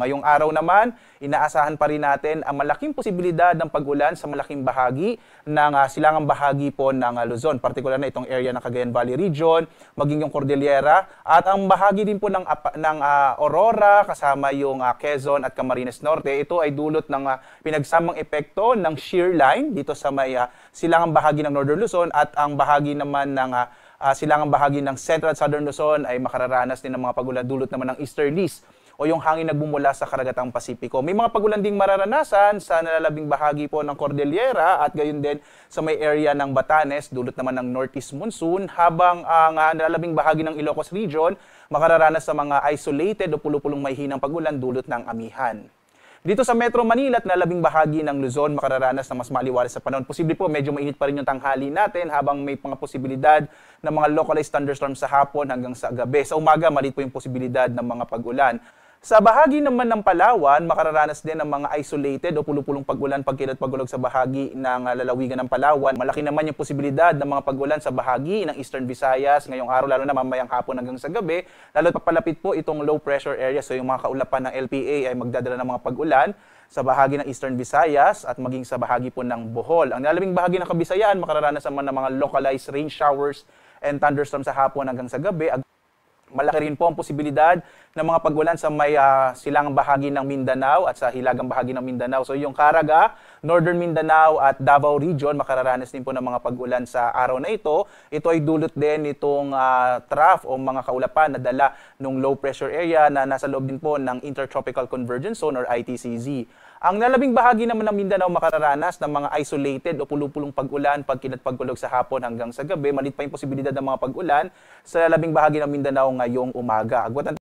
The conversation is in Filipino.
Ngayong araw naman, inaasahan pa rin natin ang malaking posibilidad ng pag-ulan sa malaking bahagi ng silangang bahagi po ng Luzon, partikular na itong area ng Cagayan Valley Region, maging yung Cordillera, at ang bahagi din po ng Aurora, kasama yung Quezon at Camarines Norte. Ito ay dulot ng pinagsamang epekto ng shear line dito sa may silangang bahagi ng Northern Luzon, at ang bahagi naman ng silangang bahagi ng Central at Southern Luzon ay makararanas din ng mga pag-ulan dulot naman ng easterlies o yung hangin nagbumula sa karagatang Pasipiko. May mga pag-ulan ding mararanasan sa nalalabing bahagi po ng Cordillera at gayon din sa may area ng Batanes, dulot naman ng northeast monsoon, habang ang nalalabing bahagi ng Ilocos Region makararanas sa mga isolated o pulupulong may hinang pag-ulan dulot ng amihan. Dito sa Metro Manila at nalabing bahagi ng Luzon, makararanas ng mas maliwalas sa panahon. Posible po, medyo mainit pa rin yung tanghali natin habang may mga posibilidad ng mga localized thunderstorms sa hapon hanggang sa gabi. Sa umaga, maliit po yung posibilidad ng mga pag-ulan. Sa bahagi naman ng Palawan, makararanas din ng mga isolated o pulupulong pag-ulan pagkilat pagulog sa bahagi ng lalawigan ng Palawan. Malaki naman yung posibilidad ng mga pag-ulan sa bahagi ng Eastern Visayas ngayong araw, lalo na mamayang hapon hanggang sa gabi. Lalo papalapit po itong low pressure area, so yung mga kaulapan ng LPA ay magdadala ng mga pag-ulan sa bahagi ng Eastern Visayas at maging sa bahagi po ng Bohol. Ang nalalabing bahagi ng Kabisayaan, makararanas naman ng mga localized rain showers and thunderstorms sa hapon hanggang sa gabi. Malaki rin po ang posibilidad ng mga pag-ulan sa may silangang bahagi ng Mindanao at sa hilagang bahagi ng Mindanao. So yung Caraga, Northern Mindanao at Davao Region, makararanas din po ng mga pag-ulan sa araw na ito. Ito ay dulot din itong trough o mga kaulapan na dala ng low pressure area na nasa loob din po ng Intertropical Convergence Zone or ITCZ. Ang nalabing bahagi naman ng Mindanao makararanas ng mga isolated o pulupulong pag-ulan pagkilat pagkulog sa hapon hanggang sa gabi. Malit pa yung posibilidad ng mga pag-ulan sa nalabing bahagi ng Mindanao ngayong umaga. Agwat